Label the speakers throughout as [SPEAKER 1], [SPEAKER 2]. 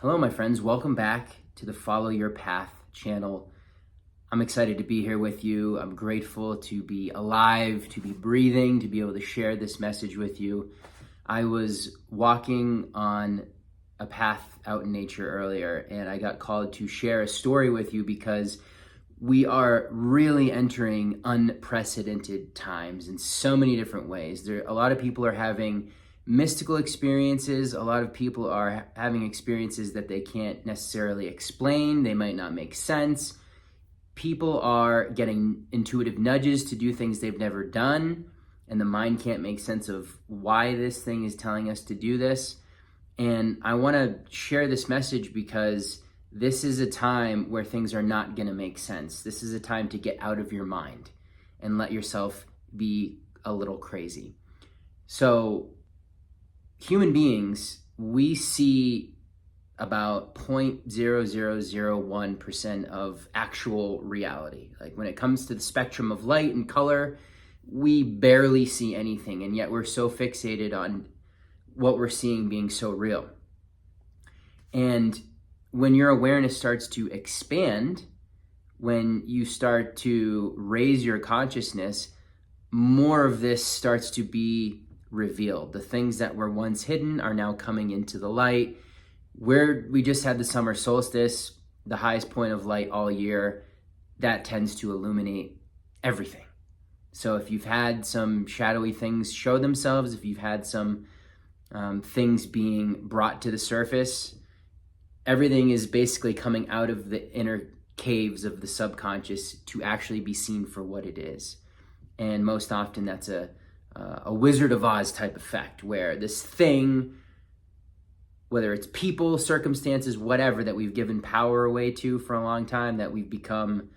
[SPEAKER 1] Hello, my friends. Welcome back to the Follow Your Path channel. I'm excited to be here with you. I'm grateful to be alive, to be breathing, to be able to share this message with you. I was walking on a path out in nature earlier, and I got called to share a story with you because we are really entering unprecedented times in so many different ways. A lot of people are having mystical experiences. A lot of people are having experiences that they can't necessarily explain. They might not make sense. People are getting intuitive nudges to do things they've never done, and the mind can't make sense of why this thing is telling us to do this. And I want to share this message because this is a time where things are not going to make sense. This is a time to get out of your mind and let yourself be a little crazy. So, human beings, we see about 0.0001% of actual reality. Like when it comes to the spectrum of light and color, we barely see anything, and yet we're so fixated on what we're seeing being so real. And when your awareness starts to expand, when you start to raise your consciousness, more of this starts to be revealed. The things that were once hidden are now coming into the light. We just had the summer solstice, the highest point of light all year. That tends to illuminate everything. So if you've had some shadowy things show themselves, if you've had some things being brought to the surface, everything is basically coming out of the inner caves of the subconscious to actually be seen for what it is. And most often that's a Wizard of Oz type effect, where this thing, whether it's people, circumstances, whatever, that we've given power away to for a long time, that we've become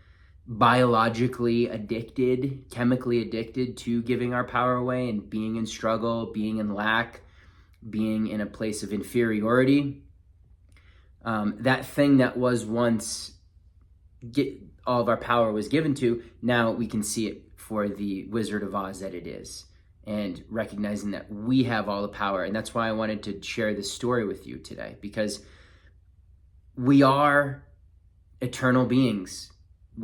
[SPEAKER 1] biologically addicted, chemically addicted to giving our power away and being in struggle, being in lack, being in a place of inferiority. That thing that was once all of our power was given to, now we can see it for the Wizard of Oz that it is, and recognizing that we have all the power. And that's why I wanted to share this story with you today, because we are eternal beings.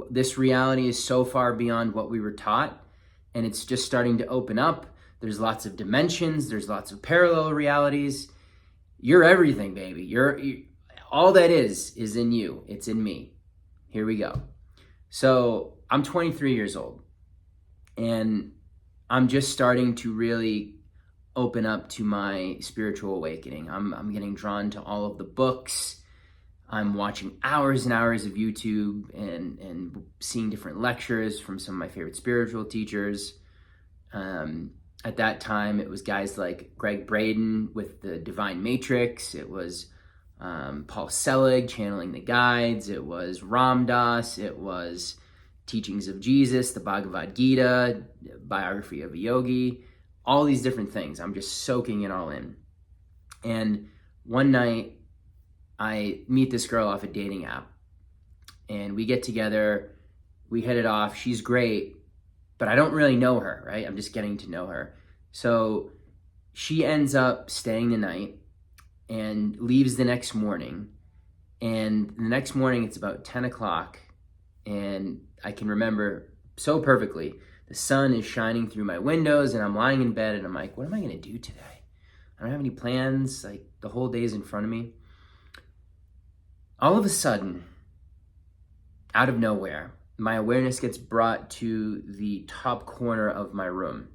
[SPEAKER 1] This reality is so far beyond what we were taught, and it's just starting to open up. There's lots of dimensions, there's lots of parallel realities. You're everything, baby. You're all that is in you. It's in me. Here we go. So I'm 23 years old, and I'm just starting to really open up to my spiritual awakening. I'm getting drawn to all of the books. I'm watching hours and hours of YouTube and seeing different lectures from some of my favorite spiritual teachers. At that time, it was guys like Greg Braden with the Divine Matrix. It was Paul Selig channeling the guides. It was Ram Dass. It was Teachings of Jesus, the Bhagavad Gita, biography of a yogi, all these different things. I'm just soaking it all in. And one night, I meet this girl off a dating app, and we get together, we hit it off. She's great, but I don't really know her, right? I'm just getting to know her. So she ends up staying the night and leaves the next morning. And the next morning, it's about 10 o'clock, and I can remember so perfectly. The sun is shining through my windows, and I'm lying in bed, and I'm like, what am I going to do today? I don't have any plans. Like, the whole day is in front of me. All of a sudden, out of nowhere, my awareness gets brought to the top corner of my room.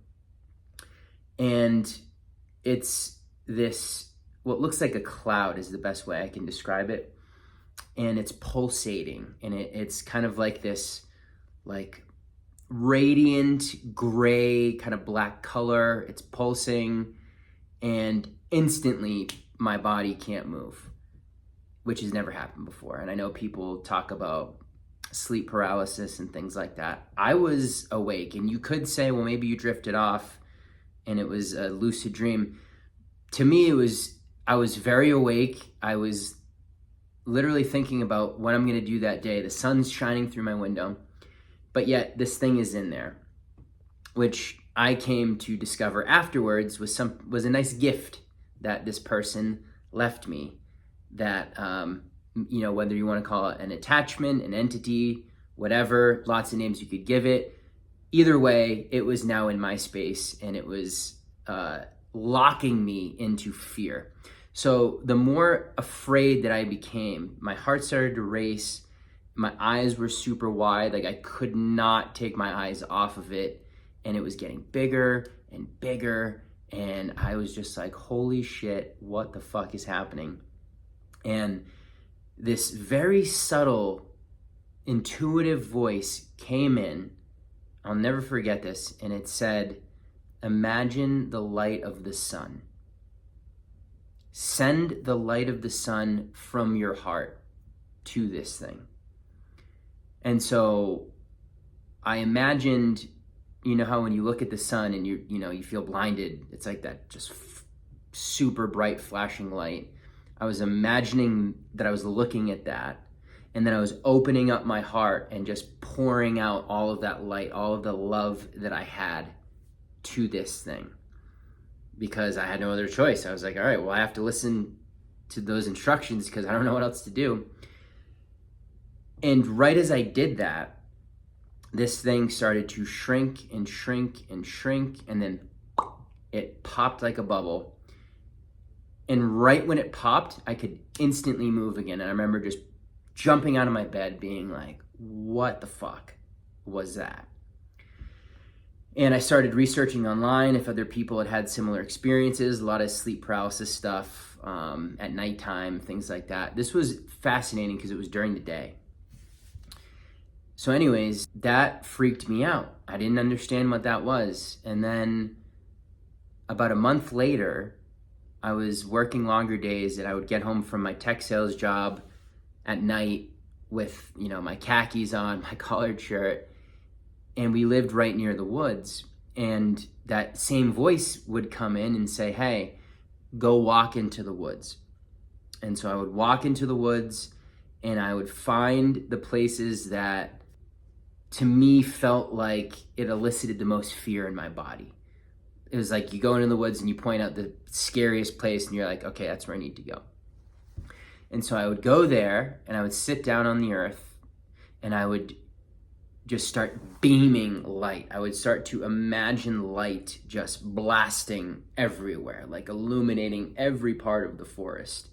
[SPEAKER 1] And it's this, what looks like a cloud is the best way I can describe it. And it's pulsating, and it's kind of like this, like radiant gray kind of black color. It's pulsing, and instantly my body can't move, which has never happened before. And I know people talk about sleep paralysis and things like that. I was awake, and you could say, well, maybe you drifted off and it was a lucid dream. To me, I was very awake. I was literally thinking about what I'm going to do that day. The sun's shining through my window, but yet this thing is in there, which I came to discover afterwards was a nice gift that this person left me that, whether you want to call it an attachment, an entity, whatever, lots of names you could give it. Either way, it was now in my space, and it was locking me into fear. So the more afraid that I became, my heart started to race, my eyes were super wide, like I could not take my eyes off of it, and it was getting bigger and bigger, and I was just like, holy shit, what the fuck is happening? And this very subtle, intuitive voice came in. I'll never forget this, and it said, imagine the light of the sun. Send the light of the sun from your heart to this thing. And so I imagined, you know how when you look at the sun and you feel blinded, it's like that just super bright flashing light. I was imagining that I was looking at that, and then I was opening up my heart and just pouring out all of that light, all of the love that I had to this thing, because I had no other choice. I was like, all right, well, I have to listen to those instructions because I don't know what else to do. And right as I did that, this thing started to shrink and shrink and shrink, and then it popped like a bubble. And right when it popped, I could instantly move again. And I remember just jumping out of my bed being like, what the fuck was that? And I started researching online if other people had had similar experiences, a lot of sleep paralysis stuff at nighttime, things like that. This was fascinating because it was during the day. So anyways, that freaked me out. I didn't understand what that was. And then about a month later, I was working longer days, and I would get home from my tech sales job at night with, my khakis on, my collared shirt, and we lived right near the woods. And that same voice would come in and say, hey, go walk into the woods. And so I would walk into the woods, and I would find the places that to me felt like it elicited the most fear in my body. It was like you go into the woods and you point out the scariest place, and you're like, okay, that's where I need to go. And so I would go there, and I would sit down on the earth, and I would just start beaming light. I would start to imagine light just blasting everywhere, like illuminating every part of the forest.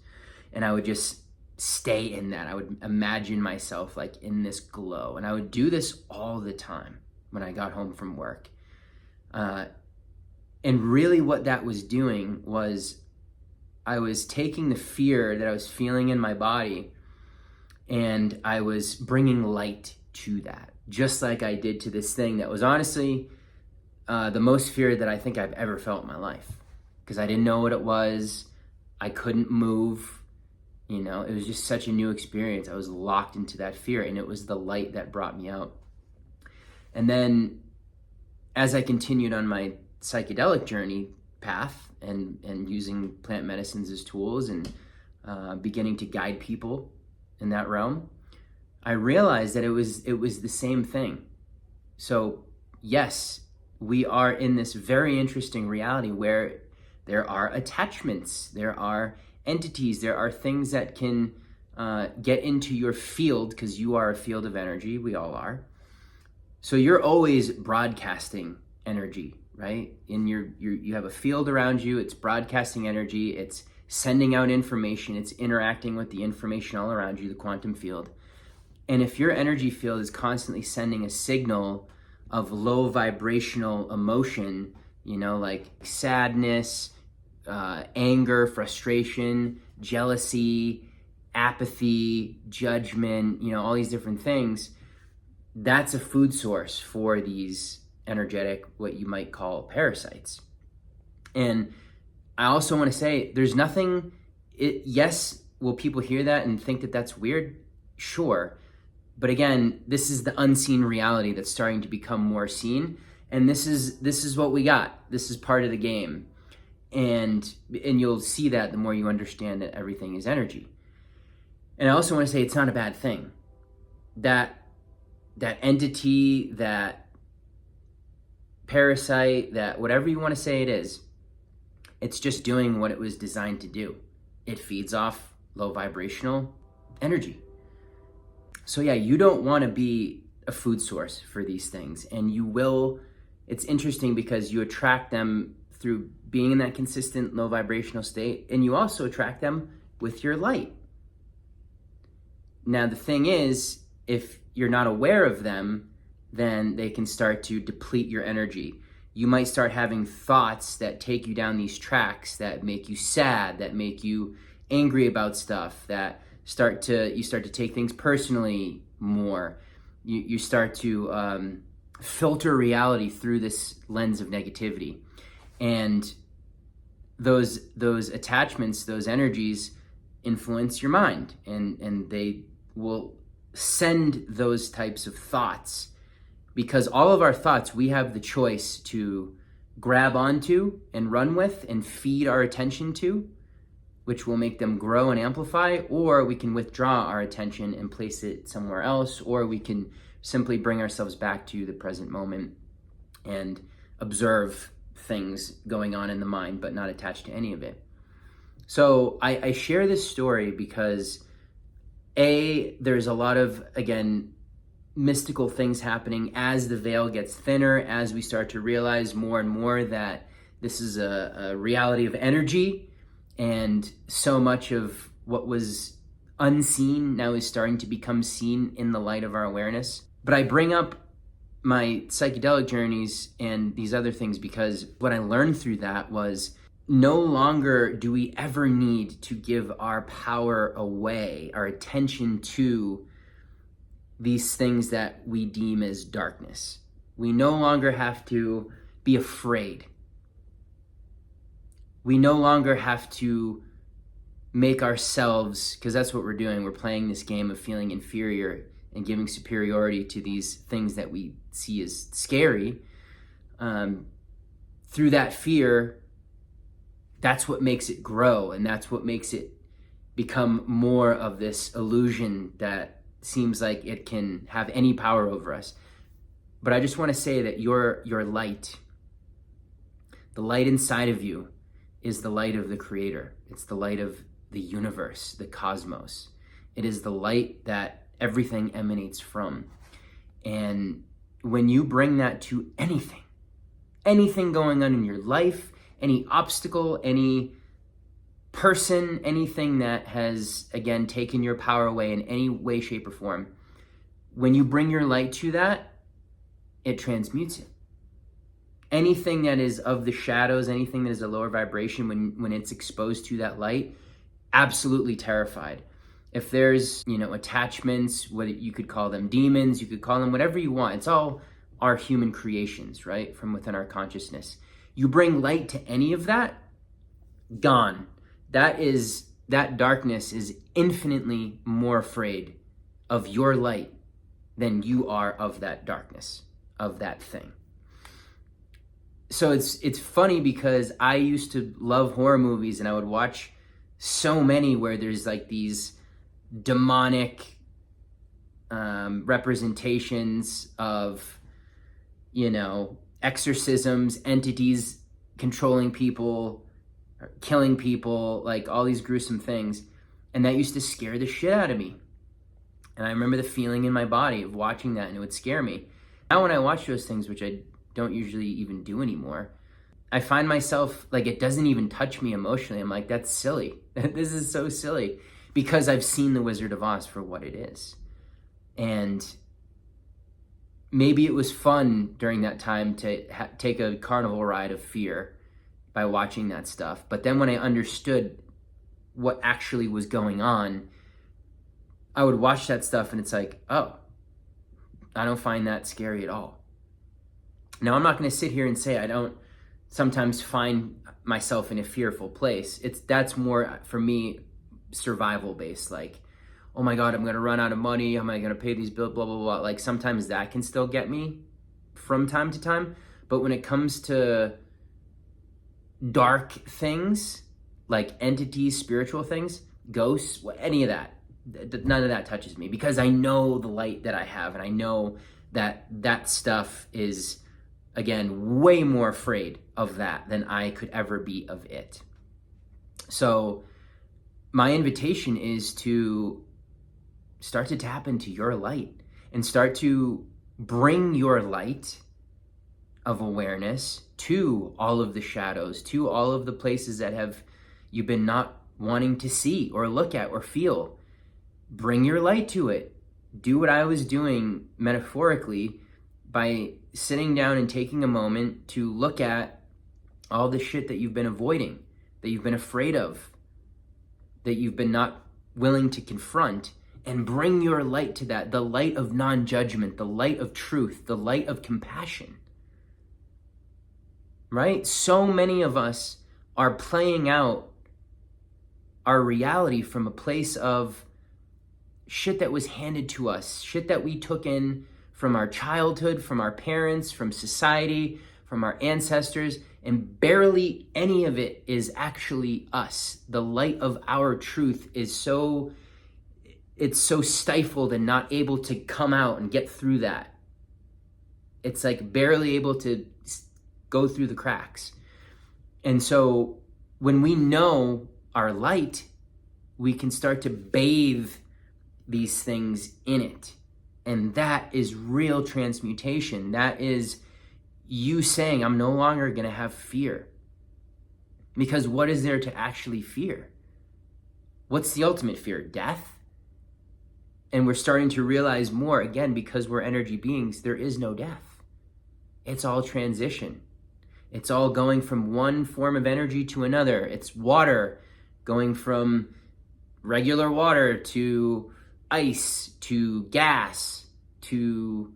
[SPEAKER 1] And I would just stay in that. I would imagine myself like in this glow. And I would do this all the time when I got home from work. And really what that was doing was I was taking the fear that I was feeling in my body, and I was bringing light to that, just like I did to this thing that was honestly the most fear that I think I've ever felt in my life, because I didn't know what it was. I couldn't move. It was just such a new experience. I was locked into that fear, and it was the light that brought me out. And then as I continued on my psychedelic journey path and using plant medicines as tools and beginning to guide people in that realm, I realized that it was the same thing. So yes, we are in this very interesting reality where there are attachments, there are entities, there are things that can get into your field, because you are a field of energy. We all are. So you're always broadcasting energy, right? You have a field around you. It's broadcasting energy. It's sending out information. It's interacting with the information all around you, the quantum field. And if your energy field is constantly sending a signal of low vibrational emotion, like sadness, anger, frustration, jealousy, apathy, judgment, all these different things, that's a food source for these energetic, what you might call parasites. And I also want to say there's nothing, yes, will people hear that and think that that's weird? Sure. But again, this is the unseen reality that's starting to become more seen. And this is what we got. This is part of the game. And you'll see that the more you understand that everything is energy. And I also want to say it's not a bad thing. That entity, that parasite, that whatever you want to say it is, it's just doing what it was designed to do. It feeds off low vibrational energy. So yeah, you don't want to be a food source for these things, and you will. It's interesting because you attract them through being in that consistent low vibrational state, and you also attract them with your light. Now the thing is, if you're not aware of them, then they can start to deplete your energy. You might start having thoughts that take you down these tracks that make you sad, that make you angry about stuff, that you start to take things personally more. You start to filter reality through this lens of negativity. And those attachments, those energies influence your mind, and they will send those types of thoughts, because all of our thoughts, we have the choice to grab onto and run with and feed our attention to, which will make them grow and amplify, or we can withdraw our attention and place it somewhere else, or we can simply bring ourselves back to the present moment and observe things going on in the mind, but not attached to any of it. So I share this story because there's a lot of, again, mystical things happening as the veil gets thinner, as we start to realize more and more that this is a reality of energy, and so much of what was unseen now is starting to become seen in the light of our awareness. But I bring up my psychedelic journeys and these other things because what I learned through that was no longer do we ever need to give our power away, our attention to these things that we deem as darkness. We no longer have to be afraid. We no longer have to make ourselves, because that's what we're doing. We're playing this game of feeling inferior and giving superiority to these things that we see as scary. Through that fear, that's what makes it grow, and that's what makes it become more of this illusion that seems like it can have any power over us. But I just want to say that your light, the light inside of you, is the light of the Creator. It's the light of the universe, the cosmos. It is the light that everything emanates from. And when you bring that to anything going on in your life, any obstacle, any person, anything that has, again, taken your power away in any way, shape, or form, when you bring your light to that, it transmutes it. Anything that is of the shadows, anything that is a lower vibration, when it's exposed to that light, absolutely terrified. If there's, attachments, whether you could call them demons, you could call them whatever you want. It's all our human creations, right? From within our consciousness. You bring light to any of that, gone. That darkness is infinitely more afraid of your light than you are of that darkness, of that thing. So it's funny because I used to love horror movies, and I would watch so many where there's like these demonic representations of, exorcisms, entities controlling people, killing people, like all these gruesome things. And that used to scare the shit out of me. And I remember the feeling in my body of watching that, and it would scare me. Now when I watch those things, which I don't usually even do anymore, I find myself, like, it doesn't even touch me emotionally. I'm like, that's silly. This is so silly, because I've seen The Wizard of Oz for what it is. And maybe it was fun during that time to take a carnival ride of fear by watching that stuff. But then when I understood what actually was going on, I would watch that stuff and it's like, oh, I don't find that scary at all. Now, I'm not going to sit here and say I don't sometimes find myself in a fearful place. That's more, for me, survival based. Like, oh my God, I'm going to run out of money. Am I going to pay these bills? Blah, blah, blah. Like, sometimes that can still get me from time to time. But when it comes to dark things, like entities, spiritual things, ghosts, any of that, none of that touches me, because I know the light that I have, and I know that stuff is, again, way more afraid of that than I could ever be of it. So my invitation is to start to tap into your light and start to bring your light of awareness to all of the shadows, to all of the places that have you've been not wanting to see or look at or feel. Bring your light to it. Do what I was doing metaphorically by sitting down and taking a moment to look at all the shit that you've been avoiding, that you've been afraid of, that you've been not willing to confront, and bring your light to that, the light of non-judgment, the light of truth, the light of compassion. Right? So many of us are playing out our reality from a place of shit that was handed to us, shit that we took in from our childhood, from our parents, from society, from our ancestors, and barely any of it is actually us. The light of our truth is so stifled and not able to come out and get through that. It's like barely able to go through the cracks. And so when we know our light, we can start to bathe these things in it. And that is real transmutation. That is you saying, I'm no longer going to have fear. Because what is there to actually fear? What's the ultimate fear? Death? And we're starting to realize more, again, because we're energy beings, there is no death. It's all transition. It's all going from one form of energy to another. It's water going from regular water to ice to gas to,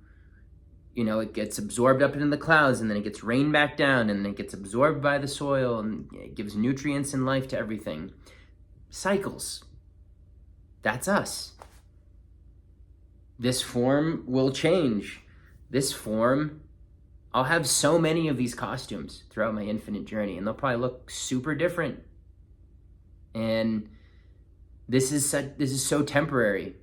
[SPEAKER 1] it gets absorbed up into the clouds, and then it gets rained back down, and then it gets absorbed by the soil, and it gives nutrients and life to everything. Cycles. That's us. This form will change. This form, I'll have so many of these costumes throughout my infinite journey, and they'll probably look super different. And this is so temporary.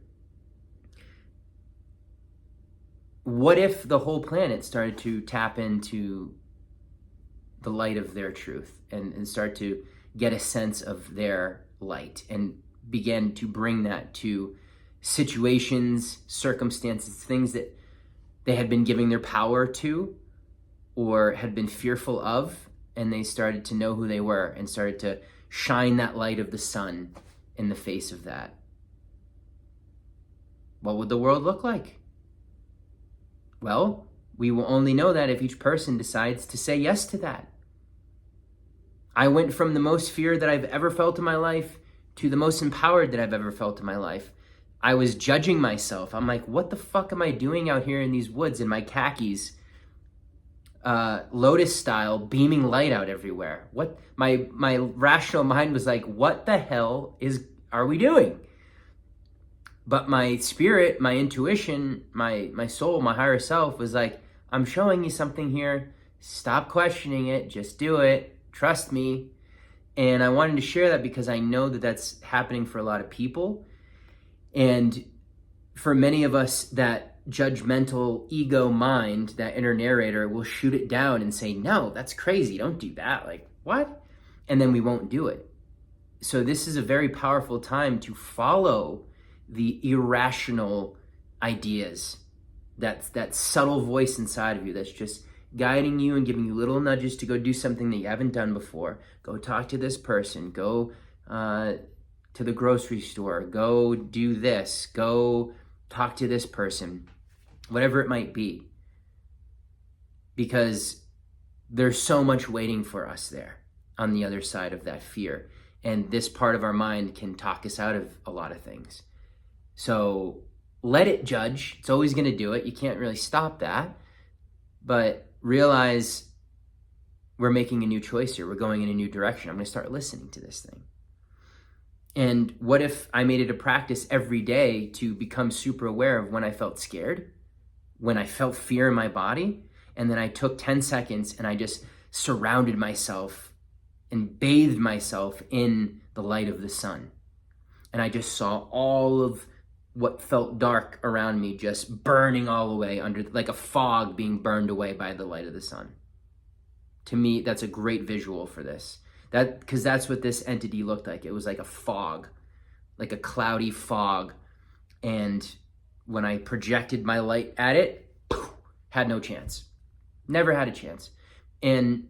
[SPEAKER 1] What if the whole planet started to tap into the light of their truth and start to get a sense of their light and began to bring that to situations, circumstances, things that they had been giving their power to or had been fearful of, and they started to know who they were and started to shine that light of the sun in the face of that? What would the world look like? Well, we will only know that if each person decides to say yes to that. I went from the most fear that I've ever felt in my life to the most empowered that I've ever felt in my life. I was judging myself. I'm like, what the fuck am I doing out here in these woods in my khakis, lotus style, beaming light out everywhere? What my rational mind was like, what the hell are we doing? But my spirit, my intuition, my soul, my higher self was like, I'm showing you something here. Stop questioning it. Just do it. Trust me. And I wanted to share that because I know that that's happening for a lot of people. And for many of us, that judgmental ego mind, that inner narrator, will shoot it down and say, no, that's crazy. Don't do that. Like, what? And then we won't do it. So this is a very powerful time to follow the irrational ideas, that subtle voice inside of you that's just guiding you and giving you little nudges to go do something that you haven't done before. Go talk to this person. Go to the grocery store. Go do this. Go talk to this person. Whatever it might be. Because there's so much waiting for us there on the other side of that fear. And this part of our mind can talk us out of a lot of things. So let it judge. It's always going to do it. You can't really stop that. But realize we're making a new choice here. We're going in a new direction. I'm going to start listening to this thing. And what if I made it a practice every day to become super aware of when I felt scared, when I felt fear in my body, and then I took 10 seconds and I just surrounded myself and bathed myself in the light of the sun. And I just saw all of what felt dark around me just burning all away under, like a fog being burned away by the light of the sun. To me, that's a great visual for this. Because that's what this entity looked like. It was like a fog like a cloudy fog. And when I projected my light at it, had no chance. Never had a chance. And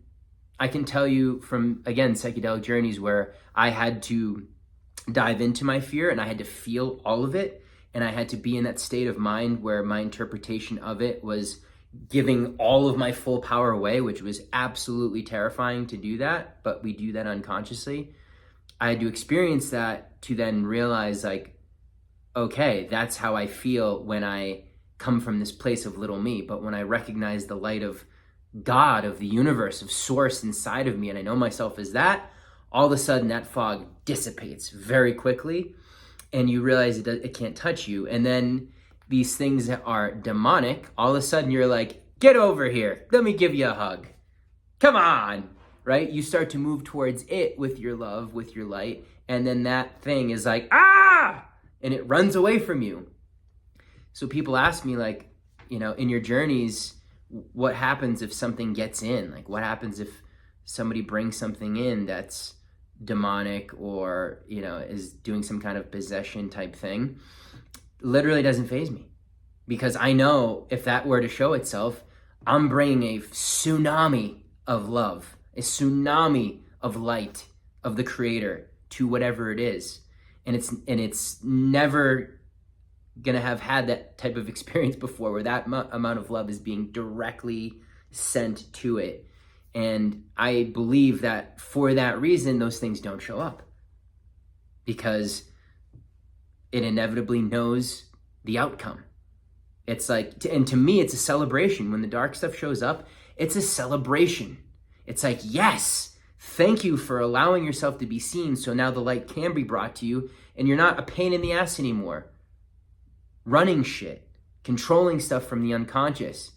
[SPEAKER 1] I can tell you from, again, psychedelic journeys where I had to dive into my fear and I had to feel all of it. And I had to be in that state of mind where my interpretation of it was giving all of my full power away, which was absolutely terrifying to do that. But we do that unconsciously. I had to experience that to then realize, like, okay, that's how I feel when I come from this place of little me. But when I recognize the light of God, of the universe, of source inside of me, and I know myself as that, all of a sudden that fog dissipates very quickly and you realize it can't touch you. And then these things that are demonic, all of a sudden you're like, get over here, let me give you a hug. Come on, right? You start to move towards it with your love, with your light, and then that thing is like, ah, and it runs away from you. So people ask me, like, you know, in your journeys, what happens if something gets in? Like, what happens if somebody brings something in that's demonic or, you know, is doing some kind of possession type thing? Literally doesn't faze me, because I know if that were to show itself, I'm bringing a tsunami of love, a tsunami of light of the creator to whatever it is. And it's never gonna have had that type of experience before where that amount of love is being directly sent to it. And I believe that for that reason, those things don't show up, because it inevitably knows the outcome. It's like, and to me, it's a celebration. When the dark stuff shows up, it's a celebration. It's like, yes, thank you for allowing yourself to be seen, so now the light can be brought to you, and you're not a pain in the ass anymore. Running shit, controlling stuff from the unconscious,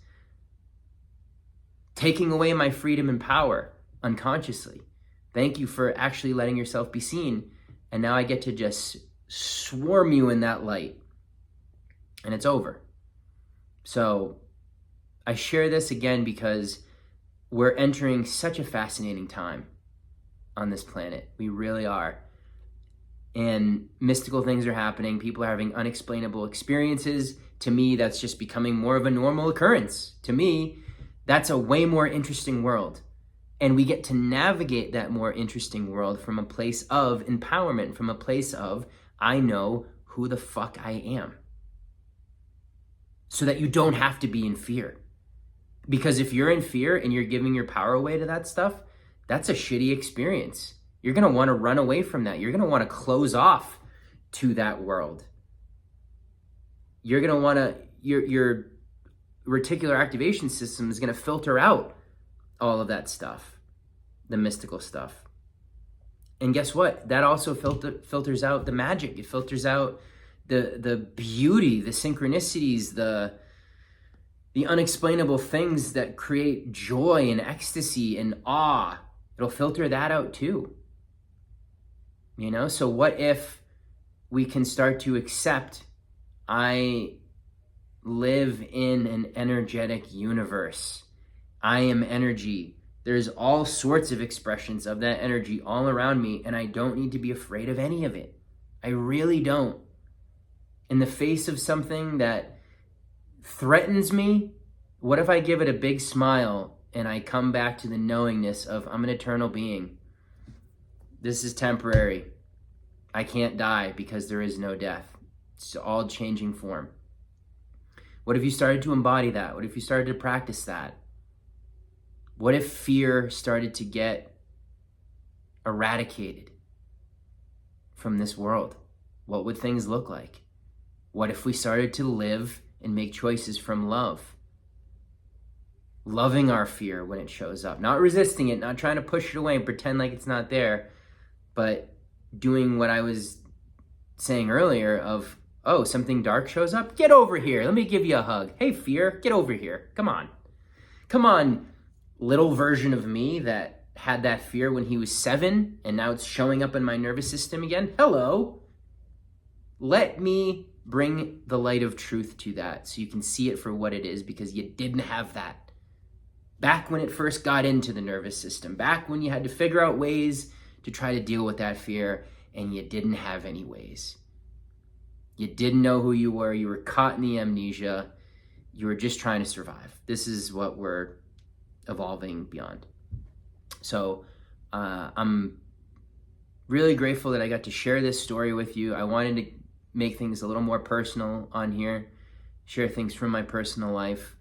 [SPEAKER 1] taking away my freedom and power unconsciously. Thank you for actually letting yourself be seen, and now I get to just swarm you in that light, and it's over. So I share this again because we're entering such a fascinating time on this planet. We really are. And mystical things are happening. People are having unexplainable experiences. To me, that's just becoming more of a normal occurrence. To me, that's a way more interesting world. And we get to navigate that more interesting world from a place of empowerment, from a place of, I know who the fuck I am. So that you don't have to be in fear. Because if you're in fear and you're giving your power away to that stuff, that's a shitty experience. You're going to want to run away from that. You're going to want to close off to that world. You're going to want to, your reticular activation system is going to filter out all of that stuff, the mystical stuff. And guess what? That also filters out the magic. It filters out the beauty, the synchronicities, the unexplainable things that create joy and ecstasy and awe. It'll filter that out too. You know, so what if we can start to accept, I live in an energetic universe. I am energy. There's all sorts of expressions of that energy all around me, and I don't need to be afraid of any of it. I really don't. In the face of something that threatens me, what if I give it a big smile and I come back to the knowingness of, I'm an eternal being. This is temporary. I can't die because there is no death. It's all changing form. What if you started to embody that? What if you started to practice that? What if fear started to get eradicated from this world? What would things look like? What if we started to live and make choices from love? Loving our fear when it shows up, not resisting it, not trying to push it away and pretend like it's not there, but doing what I was saying earlier of, oh, something dark shows up, get over here, let me give you a hug. Hey, fear, get over here, come on. Come on, little version of me that had that fear when he was 7 and now it's showing up in my nervous system again. Hello. Let me bring the light of truth to that so you can see it for what it is, because you didn't have that back when it first got into the nervous system, back when you had to figure out ways to try to deal with that fear. and you didn't have any ways. You didn't know who you were. You were caught in the amnesia. You were just trying to survive. This is what we're evolving beyond. So I'm really grateful that I got to share this story with you. I wanted to make things a little more personal on here, share things from my personal life.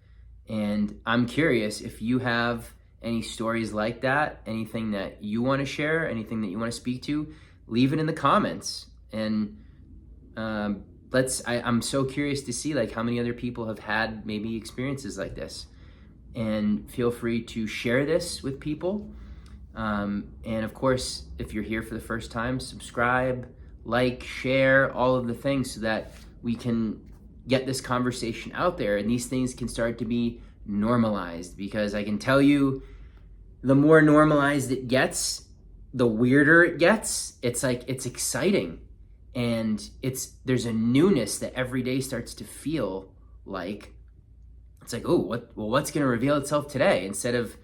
[SPEAKER 1] And I'm curious if you have any stories like that, anything that you want to share, anything that you want to speak to, leave it in the comments. And I'm so curious to see like how many other people have had maybe experiences like this. And feel free to share this with people. And of course, if you're here for the first time, subscribe, like, share, all of the things so that we can get this conversation out there and these things can start to be normalized. Because I can tell you, the more normalized it gets, the weirder it gets. It's like, it's exciting. And there's a newness that every day starts to feel like. It's like, oh, what's going to reveal itself today? Instead of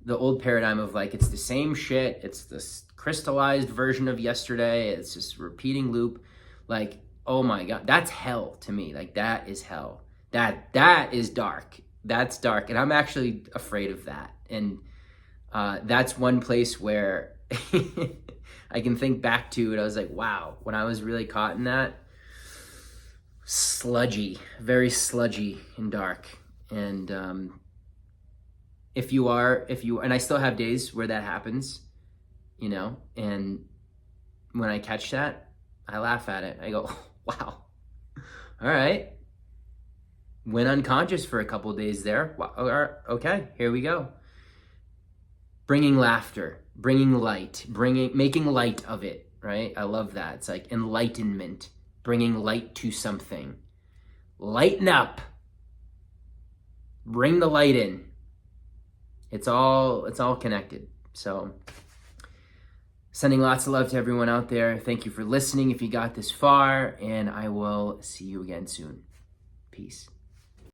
[SPEAKER 1] the old paradigm of like, it's the same shit. It's this crystallized version of yesterday. It's just repeating loop. Like, oh my God, that's hell to me. Like, that is hell. That is dark. That's dark. And I'm actually afraid of that. And that's one place where I can think back to it. I was like, wow, when I was really caught in that, sludgy, very sludgy and dark. And and I still have days where that happens, you know, and when I catch that, I laugh at it. I go, wow, all right. Went unconscious for a couple of days there. Wow, okay, here we go. Bringing laughter, bringing light, making light of it, right? I love that. It's like enlightenment, bringing light to something. Lighten up. Bring the light in. It's all connected. So sending lots of love to everyone out there. Thank you for listening if you got this far, and I will see you again soon. Peace.